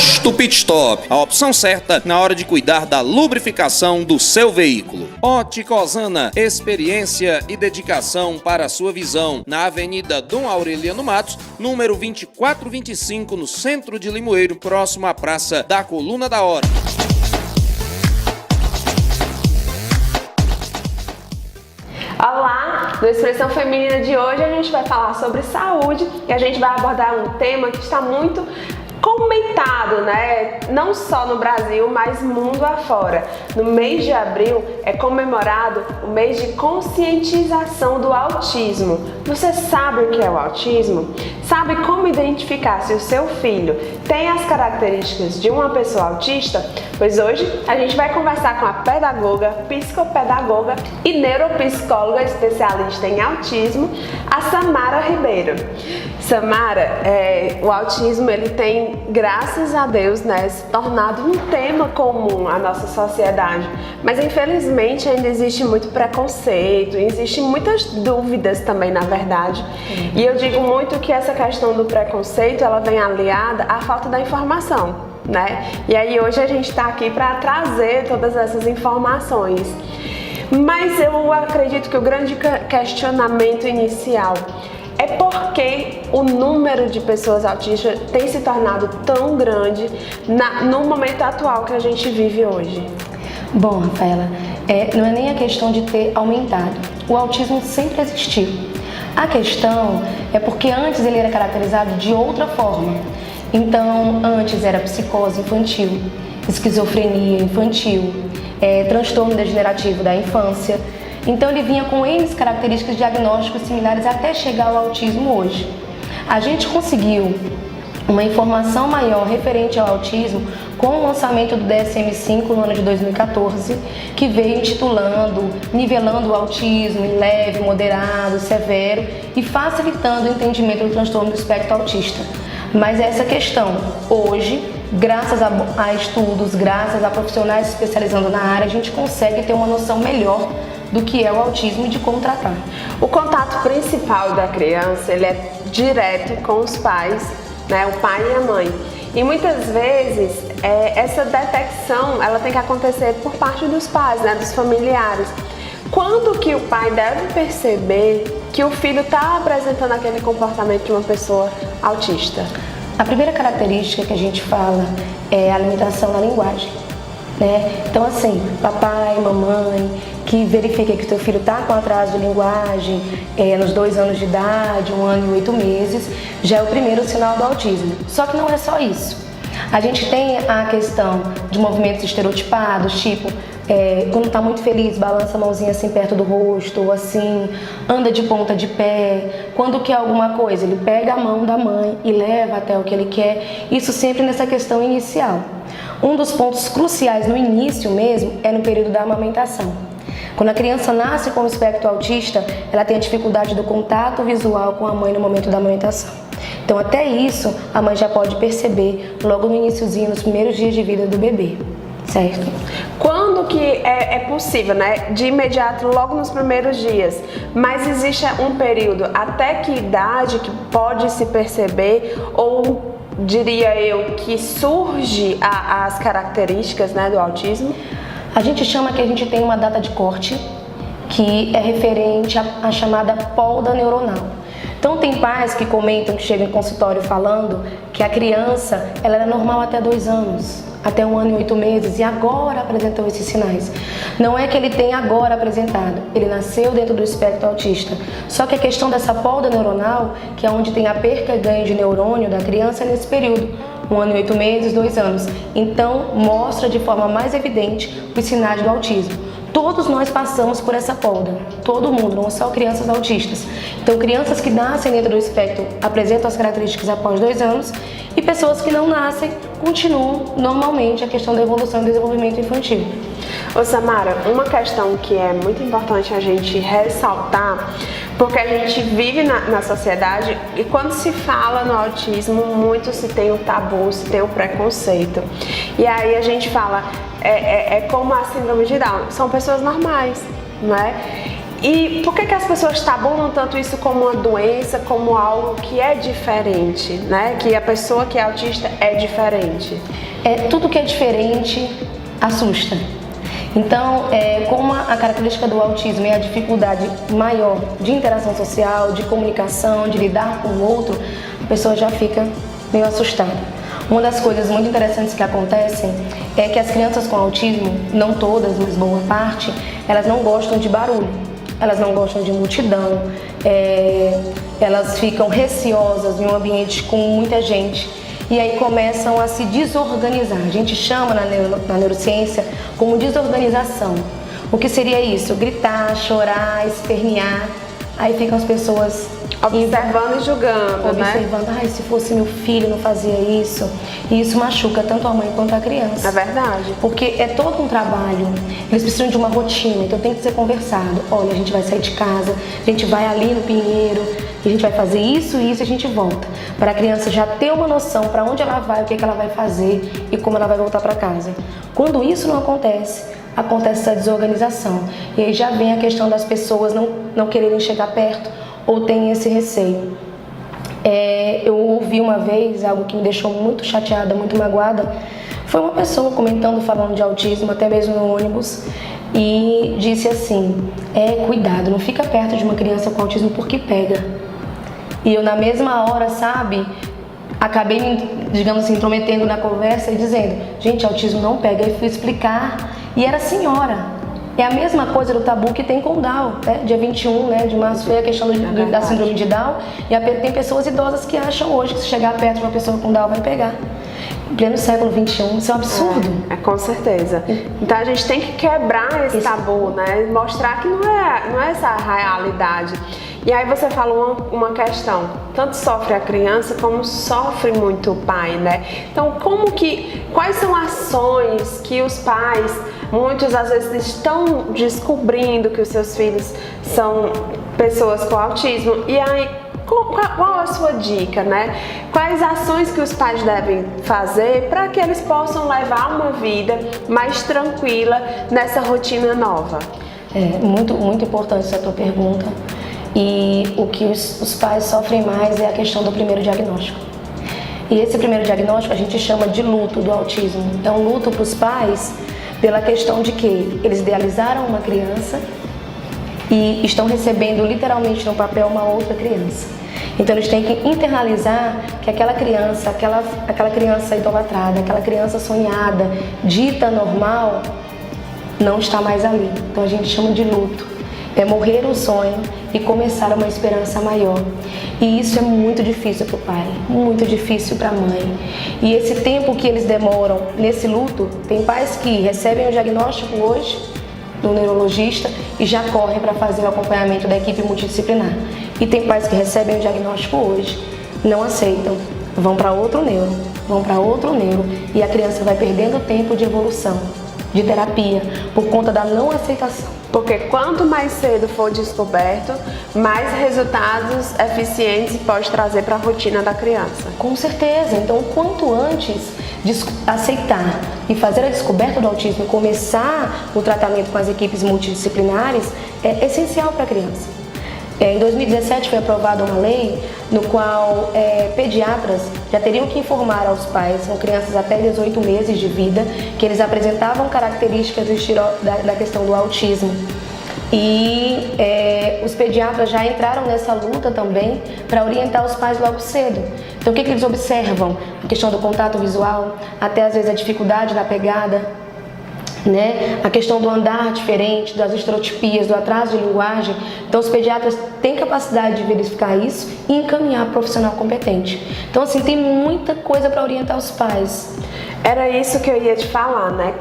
Posto Pit Stop, a opção certa na hora de cuidar da lubrificação do seu veículo. Ótica Osana, experiência e dedicação para a sua visão, na Avenida Dom Aureliano Matos, número 2425, no centro de Limoeiro, próximo à Praça da Coluna da Hora. Olá! No Expressão Feminina de hoje a gente vai falar sobre saúde e a gente vai abordar um tema que está muito comentado, né? Não só no Brasil, mas mundo afora. No mês de abril é comemorado o mês de conscientização do autismo. Você sabe o que é o autismo? Sabe como identificar se o seu filho tem as características de uma pessoa autista? Pois hoje a gente vai conversar com a pedagoga, psicopedagoga e neuropsicóloga especialista em autismo, a Samara Ribeiro. Samara, o autismo ele tem, graças a Deus, né, se tornado um tema comum à nossa sociedade, mas infelizmente ainda existe muito preconceito, existem muitas dúvidas também, na verdade. E eu digo muito que essa questão do preconceito ela vem aliada à falta da informação, né? E aí hoje a gente está aqui para trazer todas essas informações. Mas eu acredito que o grande questionamento inicial é porque o número de pessoas autistas tem se tornado tão grande no momento atual que a gente vive hoje. Bom, Rafaela, não é nem a questão de ter aumentado. O autismo sempre existiu. A questão é porque antes ele era caracterizado de outra forma. Então, antes era psicose infantil, esquizofrenia infantil, transtorno degenerativo da infância. Então ele vinha com N características diagnósticos similares até chegar ao autismo hoje. A gente conseguiu uma informação maior referente ao autismo com o lançamento do DSM-5 no ano de 2014, que veio intitulando, nivelando o autismo em leve, moderado, severo e facilitando o entendimento do transtorno do espectro autista. Mas essa questão, hoje, graças a estudos, graças a profissionais especializando na área, a gente consegue ter uma noção melhor do que é o autismo e de como tratar. O contato principal da criança, ele é direto com os pais, né, o pai e a mãe. E muitas vezes essa detecção ela tem que acontecer por parte dos pais, né, dos familiares. Quando que o pai deve perceber que o filho está apresentando aquele comportamento de uma pessoa autista? A primeira característica que a gente fala é a limitação na linguagem, né? Então assim, papai, mamãe, que verifica que o seu filho está com atraso de linguagem nos 2 anos de idade, 1 ano e 8 meses, já é o primeiro sinal do autismo. Só que não é só isso. A gente tem a questão de movimentos estereotipados, tipo, quando está muito feliz, balança a mãozinha assim perto do rosto, ou assim, anda de ponta de pé. Quando quer alguma coisa, ele pega a mão da mãe e leva até o que ele quer. Isso sempre nessa questão inicial. Um dos pontos cruciais no início mesmo é no período da amamentação. Quando a criança nasce com o espectro autista, ela tem a dificuldade do contato visual com a mãe no momento da amamentação. Então até isso a mãe já pode perceber logo no iniciozinho, nos primeiros dias de vida do bebê, certo? Quando que é possível, né? De imediato, logo nos primeiros dias, mas existe um período até que idade que pode se perceber ou diria eu que surge as características, né, do autismo? A gente chama que a gente tem uma data de corte que é referente à chamada polda neuronal. Então tem pais que comentam, que chegam em consultório falando que a criança ela era normal até 2 anos, até 1 ano e 8 meses e agora apresentou esses sinais. Não é que ele tenha agora apresentado, ele nasceu dentro do espectro autista. Só que a questão dessa polda neuronal, que é onde tem a perca e ganho de neurônio da criança, é nesse período. 1 ano e 8 meses, 2 anos. Então, mostra de forma mais evidente os sinais do autismo. Todos nós passamos por essa polda, todo mundo, não só crianças autistas. Então, crianças que nascem dentro do espectro apresentam as características após 2 anos e pessoas que não nascem continuam normalmente a questão da evolução e desenvolvimento infantil. Ô Samara, uma questão que é muito importante a gente ressaltar, porque a gente vive na sociedade e quando se fala no autismo, muito se tem o tabu, se tem o preconceito. E aí a gente fala, como a síndrome de Down, são pessoas normais, não é? E por que as pessoas tabulam tanto isso como uma doença, como algo que é diferente, né? Que a pessoa que é autista é diferente? Tudo que é diferente assusta. Então, como a característica do autismo é a dificuldade maior de interação social, de comunicação, de lidar com o outro, a pessoa já fica meio assustada. Uma das coisas muito interessantes que acontecem é que as crianças com autismo, não todas, mas boa parte, elas não gostam de barulho, elas não gostam de multidão, elas ficam receosas em um ambiente com muita gente. E aí começam a se desorganizar. A gente chama na neurociência como desorganização. O que seria isso? Gritar, chorar, espernear. Aí ficam as pessoas observando e julgando, observando, né? Se fosse meu filho não fazia isso. E isso machuca tanto a mãe quanto a criança. É verdade. Porque é todo um trabalho. Eles precisam de uma rotina, então tem que ser conversado. Olha, a gente vai sair de casa, a gente vai ali no Pinheiro, e a gente vai fazer isso e isso e a gente volta. Para a criança já ter uma noção para onde ela vai, o que ela vai fazer e como ela vai voltar para casa. Quando isso não acontece, acontece essa desorganização. E aí já vem a questão das pessoas não quererem chegar perto ou tem esse receio. Eu ouvi uma vez algo que me deixou muito chateada, muito magoada. Foi uma pessoa comentando, falando de autismo, até mesmo no ônibus, e disse assim: cuidado, não fica perto de uma criança com autismo porque pega. E eu na mesma hora, acabei me, digamos assim, intrometendo na conversa e dizendo: gente, autismo não pega. E fui explicar, e era senhora. É a mesma coisa do tabu que tem com o Down, né? Dia 21, né, de março foi a questão da síndrome de Down, e tem pessoas idosas que acham hoje que se chegar perto de uma pessoa com Down vai pegar. Em pleno século XXI, isso é um absurdo. Com certeza. Então a gente tem que quebrar esse tabu, né? Mostrar que não é essa a realidade. E aí você falou uma questão, tanto sofre a criança como sofre muito o pai, né? Então quais são ações que os pais, muitos às vezes estão descobrindo que os seus filhos são pessoas com autismo, e aí qual a sua dica, né? Quais ações que os pais devem fazer para que eles possam levar uma vida mais tranquila nessa rotina nova? Muito, muito importante essa tua pergunta. E o que os pais sofrem mais é a questão do primeiro diagnóstico. E esse primeiro diagnóstico a gente chama de luto do autismo. É um luto para os pais pela questão de que eles idealizaram uma criança e estão recebendo literalmente no papel uma outra criança. Então eles têm que internalizar que aquela criança, aquela criança idolatrada, aquela criança sonhada, dita normal, não está mais ali. Então a gente chama de luto. É morrer o sonho e começar uma esperança maior. E isso é muito difícil para o pai, muito difícil para a mãe. E esse tempo que eles demoram nesse luto, tem pais que recebem o diagnóstico hoje do neurologista e já correm para fazer o acompanhamento da equipe multidisciplinar. E tem pais que recebem o diagnóstico hoje, não aceitam, vão para outro neuro, e a criança vai perdendo tempo de evolução, de terapia, por conta da não aceitação. Porque quanto mais cedo for descoberto, mais resultados eficientes pode trazer para a rotina da criança. Com certeza. Então, quanto antes de aceitar e fazer a descoberta do autismo e começar o tratamento com as equipes multidisciplinares, é essencial para a criança. Em 2017 foi aprovada uma lei no qual pediatras já teriam que informar aos pais com crianças até 18 meses de vida que eles apresentavam características da questão do autismo. E os pediatras já entraram nessa luta também para orientar os pais logo cedo. Então o que eles observam? A questão do contato visual, até às vezes a dificuldade da pegada, né? A questão do andar diferente, das estereotipias, do atraso de linguagem. Então os pediatras têm capacidade de verificar isso e encaminhar profissional competente. Então assim, tem muita coisa para orientar os pais. Era isso que eu ia te falar, né?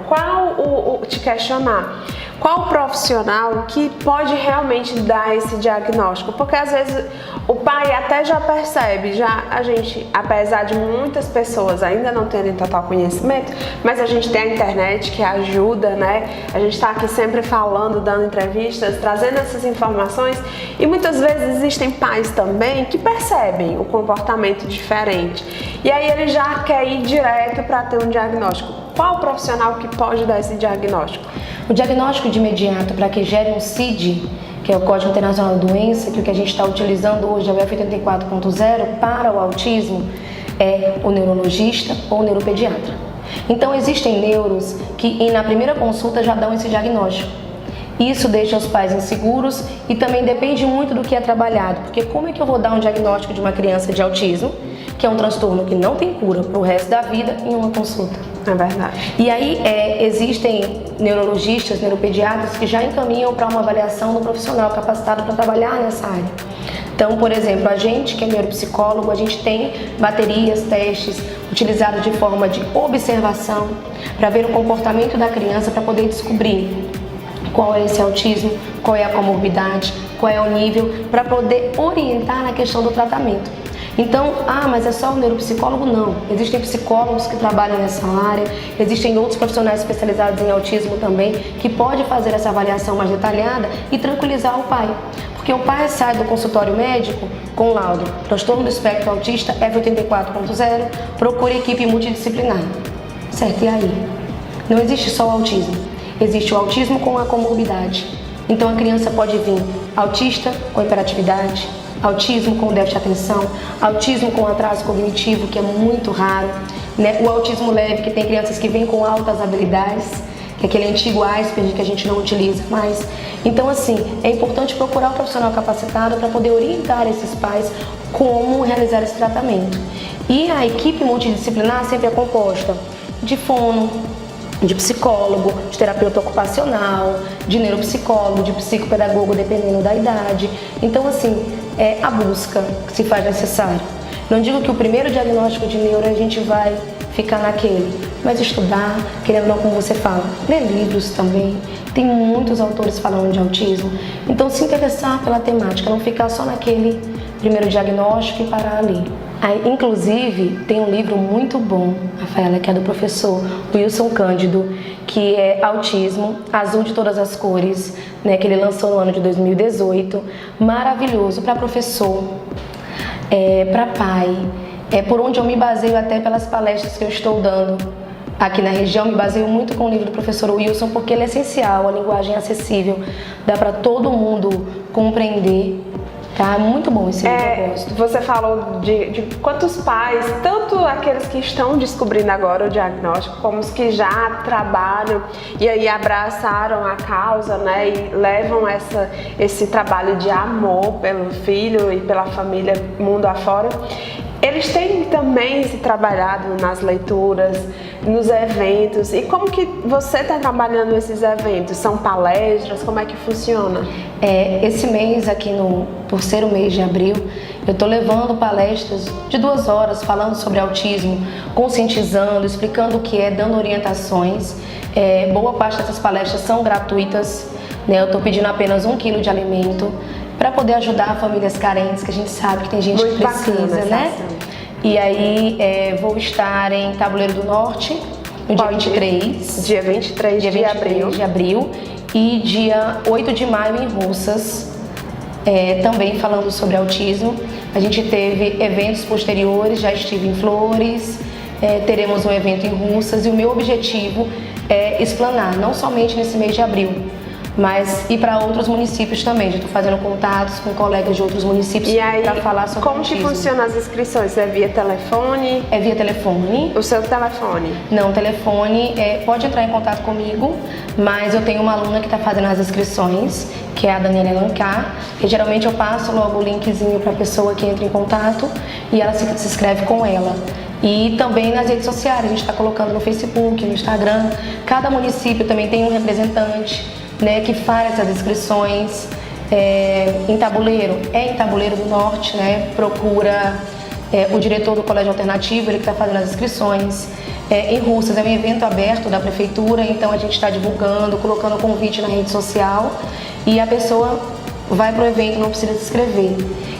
Te questionar. Qual profissional que pode realmente dar esse diagnóstico? Porque às vezes o pai até já percebe, a gente, apesar de muitas pessoas ainda não terem total conhecimento, mas a gente tem a internet que ajuda, né? A gente está aqui sempre falando, dando entrevistas, trazendo essas informações, e muitas vezes existem pais também que percebem o comportamento diferente. E aí ele já quer ir direto para ter um diagnóstico. Qual o profissional que pode dar esse diagnóstico? O diagnóstico de imediato para que gere um CID que é o Código Internacional da Doença, que o que a gente está utilizando hoje é o F84.0 para o autismo, é o neurologista ou o neuropediatra. Então existem neuros que na primeira consulta já dão esse diagnóstico. Isso deixa os pais inseguros e também depende muito do que é trabalhado, porque como é que eu vou dar um diagnóstico de uma criança de autismo, que é um transtorno que não tem cura para o resto da vida, em uma consulta? É verdade. E aí existem neurologistas, neuropediatras que já encaminham para uma avaliação do profissional capacitado para trabalhar nessa área. Então, por exemplo, a gente que é neuropsicólogo, a gente tem baterias, testes utilizados de forma de observação para ver o comportamento da criança, para poder descobrir qual é esse autismo, qual é a comorbidade, qual é o nível, para poder orientar na questão do tratamento. Então, mas é só o neuropsicólogo? Não. Existem psicólogos que trabalham nessa área, existem outros profissionais especializados em autismo também, que podem fazer essa avaliação mais detalhada e tranquilizar o pai. Porque o pai sai do consultório médico com o laudo transtorno do espectro autista F84.0, procura equipe multidisciplinar. Certo, e aí? Não existe só o autismo, existe o autismo com a comorbidade. Então a criança pode vir autista com hiperatividade, autismo com déficit de atenção, autismo com atraso cognitivo, que é muito raro, né? O autismo leve, que tem crianças que vêm com altas habilidades, que é aquele antigo Asperger que a gente não utiliza mais. Então, assim, é importante procurar um profissional capacitado para poder orientar esses pais como realizar esse tratamento. E a equipe multidisciplinar sempre é composta de fono, de psicólogo, de terapeuta ocupacional, de neuropsicólogo, de psicopedagogo, dependendo da idade. Então, assim, é a busca que se faz necessário. Não digo que o primeiro diagnóstico de neuro a gente vai ficar naquele, mas estudar, querendo ou não, como você fala, ler livros também. Tem muitos autores falando de autismo. Então, se interessar pela temática, não ficar só naquele primeiro diagnóstico e parar ali. Aí, inclusive, tem um livro muito bom, Rafaela, que é do professor Wilson Cândido, que é Autismo, Azul de Todas as Cores, né, que ele lançou no ano de 2018. Maravilhoso para professor, para pai, por onde eu me baseio até pelas palestras que eu estou dando aqui na região. Me baseio muito com o livro do professor Wilson, porque ele é essencial, a linguagem é acessível, dá para todo mundo compreender. Tá muito bom esse livro, eu gosto. Você falou de quantos pais, tanto aqueles que estão descobrindo agora o diagnóstico, como os que já trabalham e aí abraçaram a causa, né, e levam esse trabalho de amor pelo filho e pela família mundo afora. Eles têm também se trabalhado nas leituras, nos eventos. E como que você está trabalhando esses eventos? São palestras? Como é que funciona? Esse mês aqui, por ser o mês de abril, eu estou levando palestras de 2 horas falando sobre autismo, conscientizando, explicando o que é, dando orientações. Boa parte dessas palestras são gratuitas, né? Eu estou pedindo apenas 1 quilo de alimento, para poder ajudar famílias carentes, que a gente sabe que tem gente muito que precisa, né? E aí vou estar em Tabuleiro do Norte, no dia 23. Dia 23 de abril. E dia 8 de maio em Russas, também falando sobre autismo. A gente teve eventos posteriores, já estive em Flores, teremos um evento em Russas, e o meu objetivo é explanar, não somente nesse mês de abril, mas ir para outros municípios também. Já estou fazendo contatos com colegas de outros municípios para falar sobre como autismo. Que funcionam as inscrições? É via telefone? É via telefone. O seu telefone? Não, telefone, pode entrar em contato comigo, mas eu tenho uma aluna que está fazendo as inscrições, que é a Daniela Alencar, e geralmente eu passo logo o linkzinho para a pessoa que entra em contato e ela se inscreve com ela. E também nas redes sociais, a gente está colocando no Facebook, no Instagram. Cada município também tem um representante, né, que faz essas inscrições. Em Tabuleiro, em Tabuleiro do Norte, né, procura o diretor do Colégio Alternativo, ele que está fazendo as inscrições. Em Russas é um evento aberto da prefeitura, então a gente está divulgando, colocando convite na rede social e a pessoa vai para o evento, não precisa se inscrever.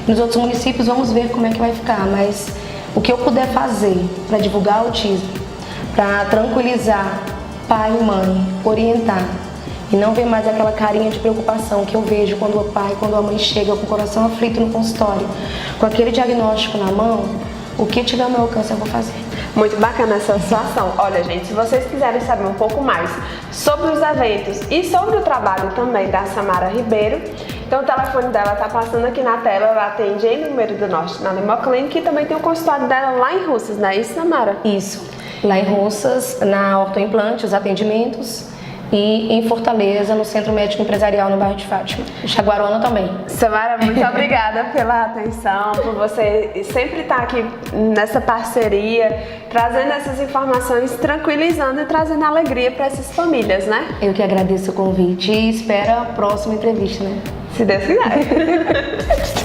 Nos outros municípios vamos ver como é que vai ficar, mas o que eu puder fazer para divulgar autismo, para tranquilizar pai e mãe, orientar, e não ver mais aquela carinha de preocupação que eu vejo quando o pai, quando a mãe chega com o coração aflito no consultório, com aquele diagnóstico na mão, o que tiver ao meu alcance eu vou fazer. Muito bacana essa situação. Olha, gente, se vocês quiserem saber um pouco mais sobre os eventos e sobre o trabalho também da Samara Ribeiro, então o telefone dela tá passando aqui na tela, ela atende em Número do Norte na Nemoclinic e também tem o consultório dela lá em Russas, não é isso, Samara? Isso. Lá em Russas, na Ortoimplante, os atendimentos. E em Fortaleza, no Centro Médico Empresarial, no bairro de Fátima. Jaguarona também. Samara, muito obrigada pela atenção, por você sempre estar aqui nessa parceria, trazendo essas informações, tranquilizando e trazendo alegria para essas famílias, né? Eu que agradeço o convite e espero a próxima entrevista, né? Se Deus quiser.